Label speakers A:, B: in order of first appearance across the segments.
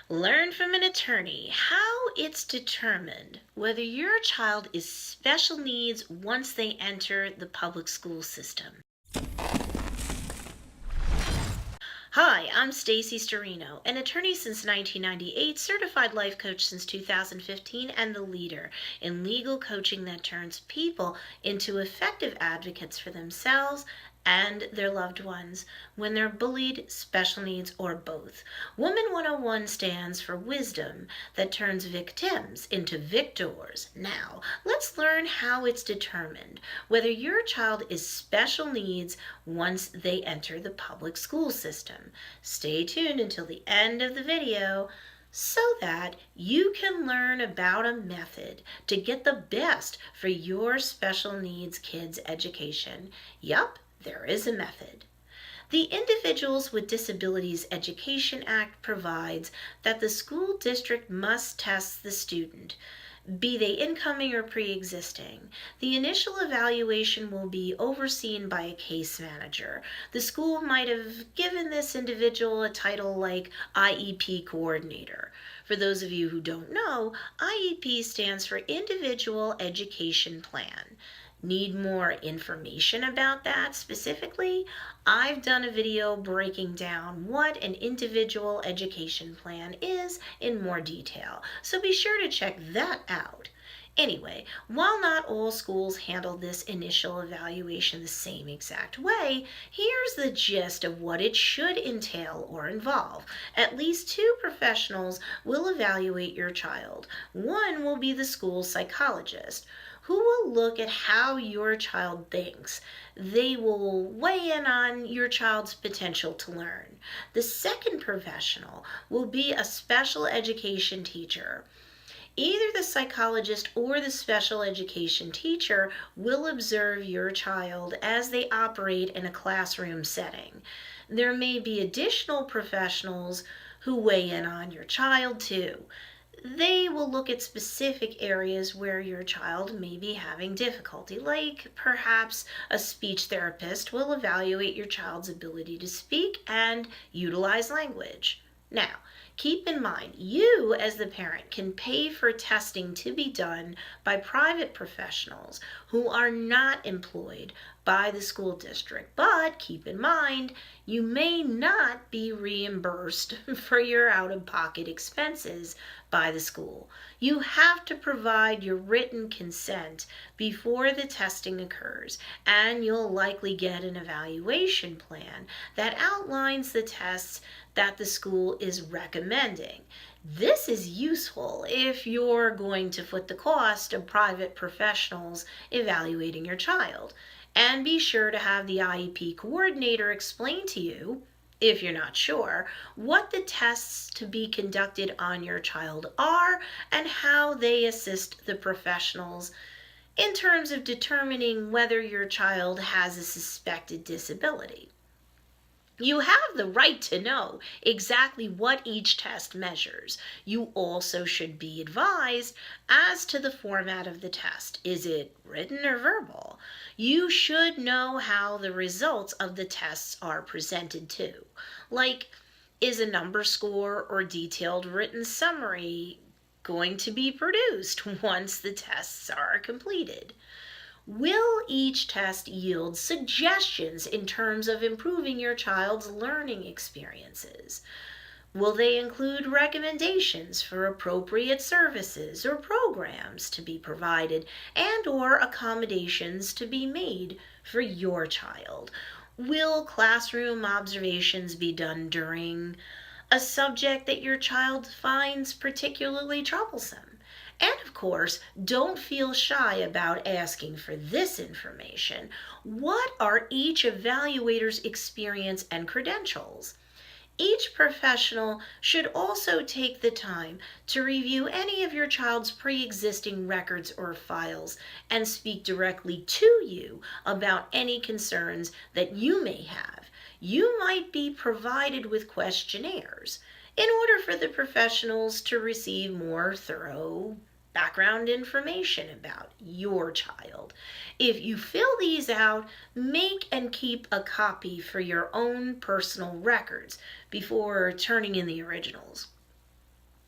A: Learn from an attorney how it's determined whether your child is special needs once they enter the public school system. Hi, I'm Stacey Storino, an attorney since 1998, certified life coach since 2015, and the leader in legal coaching that turns people into effective advocates for themselves and their loved ones when they're bullied, special needs, or both. Woman 101 stands for wisdom that turns victims into victors. Now, let's learn how it's determined whether your child is special needs once they enter the public school system. Stay tuned until the end of the video so that you can learn about a method to get the best for your special needs kids' education. Yup, there is a method. The Individuals with Disabilities Education Act provides that the school district must test the student, be they incoming or pre-existing. The initial evaluation will be overseen by a case manager. The school might have given this individual a title like IEP coordinator. For those of you who don't know, IEP stands for Individual Education Plan. Need more information about that specifically? I've done a video breaking down what an individual education plan is in more detail, so be sure to check that out. Anyway, while not all schools handle this initial evaluation the same exact way, here's the gist of what it should entail or involve. At least two professionals will evaluate your child. One will be the school psychologist, who will look at how your child thinks. They will weigh in on your child's potential to learn. The second professional will be a special education teacher. Either the psychologist or the special education teacher will observe your child as they operate in a classroom setting. There may be additional professionals who weigh in on your child too. They will look at specific areas where your child may be having difficulty, like perhaps a speech therapist will evaluate your child's ability to speak and utilize language. Now, keep in mind, you as the parent can pay for testing to be done by private professionals who are not employed by the school district. But keep in mind, you may not be reimbursed for your out-of-pocket expenses by the school. You have to provide your written consent before the testing occurs, and you'll likely get an evaluation plan that outlines the tests that the school is recommending. This is useful if you're going to foot the cost of private professionals evaluating your child. And be sure to have the IEP coordinator explain to you, if you're not sure, what the tests to be conducted on your child are and how they assist the professionals in terms of determining whether your child has a suspected disability. You have the right to know exactly what each test measures. You also should be advised as to the format of the test. Is it written or verbal? You should know how the results of the tests are presented too. Like, is a number score or detailed written summary going to be produced once the tests are completed? Will each test yield suggestions in terms of improving your child's learning experiences? Will they include recommendations for appropriate services or programs to be provided and/or accommodations to be made for your child? Will classroom observations be done during a subject that your child finds particularly troublesome? And of course, don't feel shy about asking for this information. What are each evaluator's experience and credentials? Each professional should also take the time to review any of your child's pre-existing records or files and speak directly to you about any concerns that you may have. You might be provided with questionnaires in order for the professionals to receive more thorough background information about your child. If you fill these out, make and keep a copy for your own personal records before turning in the originals.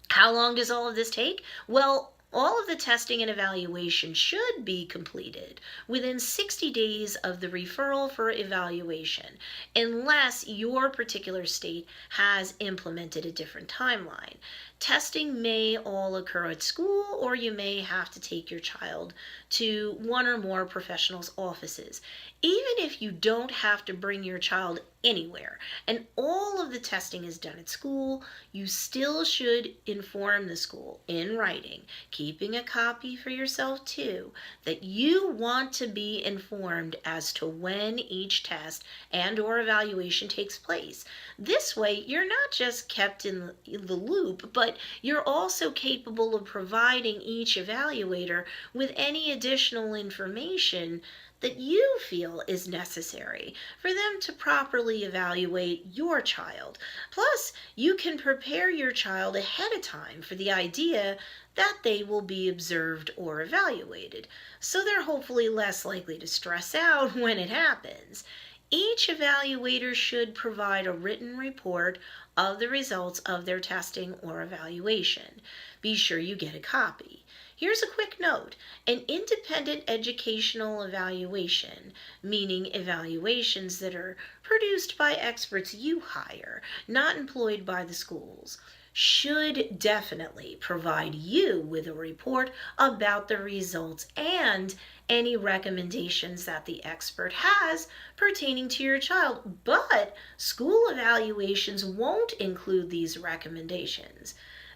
A: How long does all of this take? Well, all of the testing and evaluation should be completed within 60 days of the referral for evaluation, unless your particular state has implemented a different timeline. Testing may all occur at school, or you may have to take your child to one or more professionals' offices. Even if you don't have to bring your child anywhere and all of the testing is done at school, you still should inform the school in writing, keeping a copy for yourself too, that you want to be informed as to when each test and or evaluation takes place. This way, you're not just kept in the loop, but you're also capable of providing each evaluator with any additional information that you feel is necessary for them to properly evaluate your child. Plus, you can prepare your child ahead of time for the idea that they will be observed or evaluated, so they're hopefully less likely to stress out when it happens. Each evaluator should provide a written report of the results of their testing or evaluation. Be sure you get a copy. Here's a quick note. An independent educational evaluation, meaning evaluations that are produced by experts you hire, not employed by the schools, should definitely provide you with a report about the results and any recommendations that the expert has pertaining to your child. But school evaluations won't include these recommendations,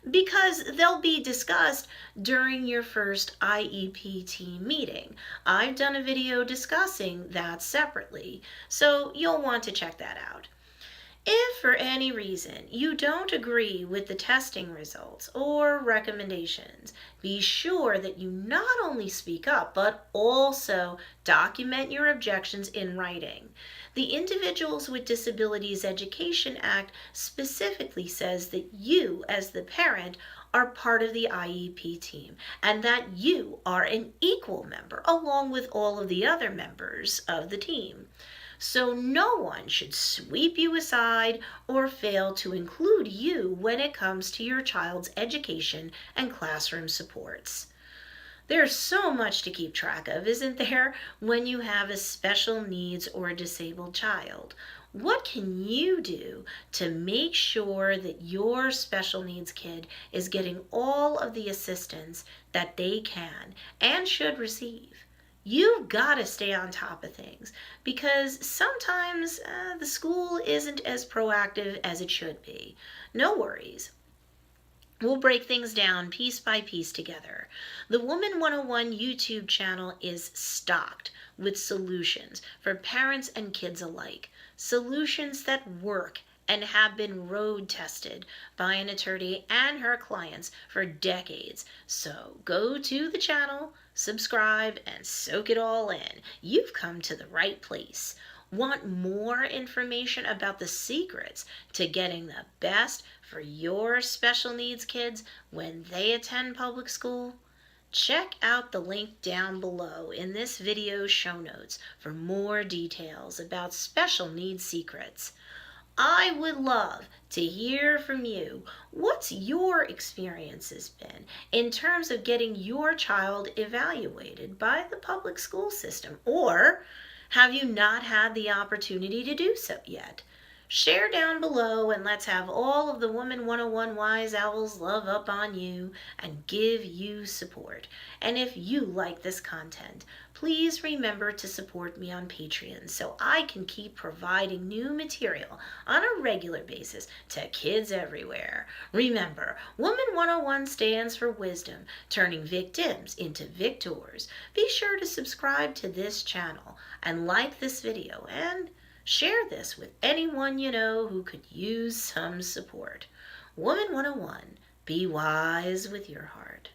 A: because they'll be discussed during your first IEP team meeting. I've done a video discussing that separately, so you'll want to check that out. If for any reason you don't agree with the testing results or recommendations, be sure that you not only speak up, but also document your objections in writing. The Individuals with Disabilities Education Act specifically says that you, as the parent, are part of the IEP team, and that you are an equal member along with all of the other members of the team. So no one should sweep you aside or fail to include you when it comes to your child's education and classroom supports. There's so much to keep track of, isn't there, when you have a special needs or a disabled child? What can you do to make sure that your special needs kid is getting all of the assistance that they can and should receive? You've got to stay on top of things, because sometimes the school isn't as proactive as it should be. No worries. We'll break things down piece by piece together. The Woman 101 YouTube channel is stocked with solutions for parents and kids alike. Solutions that work and have been road tested by an attorney and her clients for decades. So go to the channel, subscribe, and soak it all in. You've come to the right place. Want more information about the secrets to getting the best for your special needs kids when they attend public school? Check out the link down below in this video's show notes for more details about special needs secrets. I would love to hear from you. What's your experiences been in terms of getting your child evaluated by the public school system? Or have you not had the opportunity to do so yet? Share down below and let's have all of the Woman 101 Wise Owls love up on you and give you support. And if you like this content, please remember to support me on Patreon so I can keep providing new material on a regular basis to kids everywhere. Remember, Woman 101 stands for wisdom, turning victims into victors. Be sure to subscribe to this channel and like this video, and share this with anyone you know who could use some support. Woman 101, be wise with your heart.